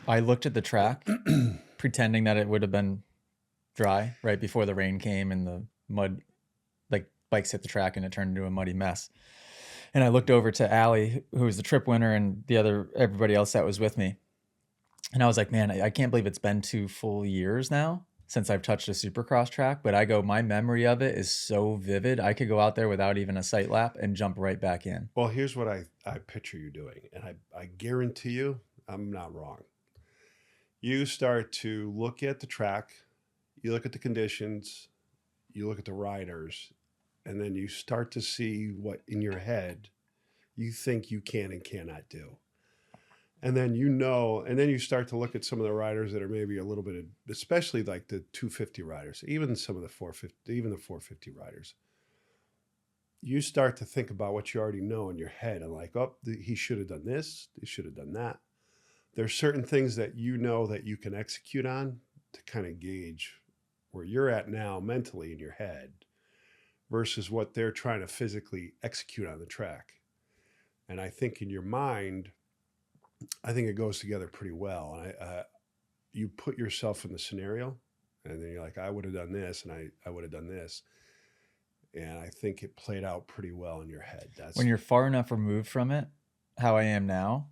I looked at the track pretending that it would have been dry right before the rain came and the mud, like bikes hit the track and it turned into a muddy mess. And I looked over to Allie, who was the trip winner, and everybody else that was with me. And I was like, man, I can't believe it's been 2 full years now since I've touched a supercross track. But I go, my memory of it is so vivid. I could go out there without even a sight lap and jump right back in. Well, here's what I picture you doing, and I guarantee you I'm not wrong. You start to look at the track, you look at the conditions, you look at the riders, and then you start to see what in your head you think you can and cannot do. And then and then you start to look at some of the riders that are maybe a little bit, especially like the 250 riders, even some of the 450, even the 450 riders. You start to think about what you already know in your head and like, oh, he should have done this, he should have done that. There's certain things that you know that you can execute on to kind of gauge where you're at now mentally in your head versus what they're trying to physically execute on the track. And I think in your mind, I think it goes together pretty well. And you put yourself in the scenario, and then you're like, I would have done this, and I would have done this, and I think it played out pretty well in your head. When That's you're far enough removed from it, how I am now,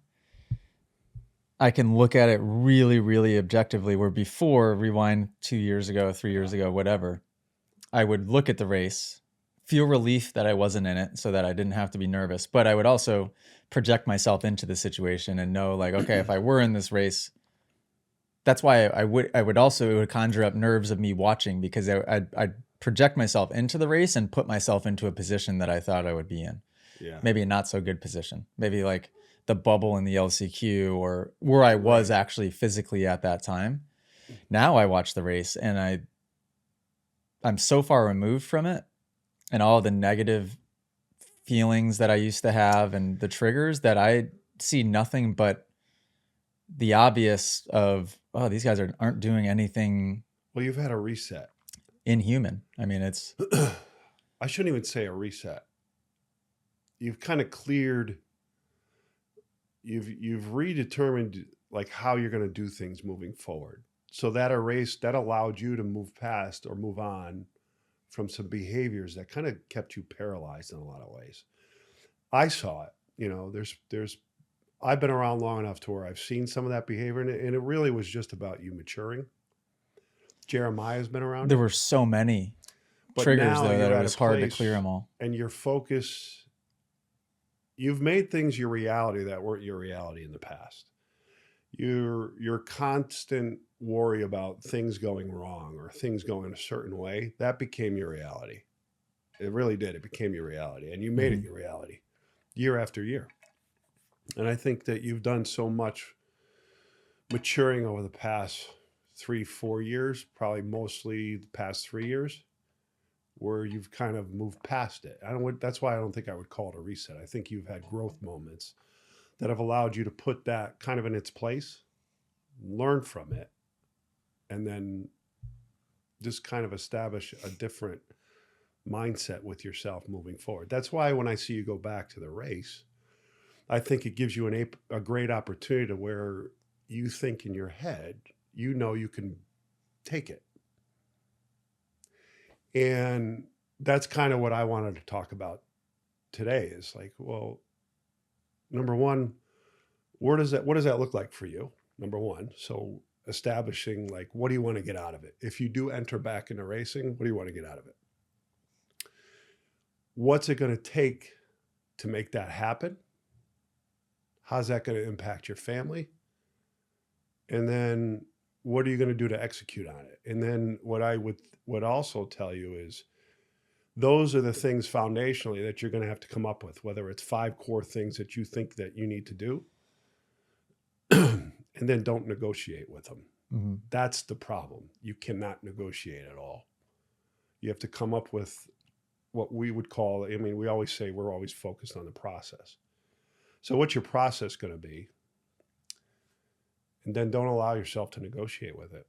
I can look at it really, really objectively. Where before, rewind 2 years ago, 3 years ago, whatever, I would look at the race, feel relief that I wasn't in it so that I didn't have to be nervous. But I would also project myself into the situation and know, like, okay, if I were in this race, that's why I would also, it would conjure up nerves of me watching, because I'd project myself into the race and put myself into a position that I thought I would be in. yeah, Maybe a not so good position. Maybe like the bubble in the LCQ, or where I was right. actually physically at that time. Now I watch the race and I'm so far removed from it, and all the negative feelings that I used to have and the triggers, that I see nothing but the obvious of, oh, these guys aren't doing anything Well, you've had a reset. inhuman. I mean, it's I shouldn't even say a reset. You've kind of cleared. You've redetermined like how you're going to do things moving forward. So that erase that allowed you to move past or move on from some behaviors that kind of kept you paralyzed in a lot of ways. I saw it. There's I've been around long enough to where I've seen some of that behavior, and it really was just about you maturing. Jeremiah's been around there you, were so many but triggers now though that you're it at a was hard to clear place them all. and your focus. You've made things your reality that weren't your reality in the past. Your constant worry about things going wrong or things going a certain way, that became your reality. It really did. It became your reality, and you made it Mm-hmm. your reality year after year. And I think that you've done so much maturing over the past 3, 4 years, probably mostly the past 3 years, where you've kind of moved past it. I don't. That's why I don't think I would call it a reset. I think you've had growth moments that have allowed you to put that kind of in its place, learn from it, and then just kind of establish a different mindset with yourself moving forward. That's why when I see you go back to the race, I think it gives you a great opportunity to where you think in your head, you can take it. And that's kind of what I wanted to talk about today is like, well, number one, what does that look like for you? Number one. So establishing like, what do you want to get out of it? If you do enter back into racing, what do you want to get out of it? What's it going to take to make that happen? How's that going to impact your family? And then what are you going to do to execute on it? And then what I would also tell you is those are the things foundationally that you're going to have to come up with, whether it's 5 core things that you think that you need to do, and then don't negotiate with them. Mm-hmm. That's the problem. You cannot negotiate at all. You have to come up with what we would call, I mean, we always say we're always focused on the process. So what's your process going to be? And then don't allow yourself to negotiate with it.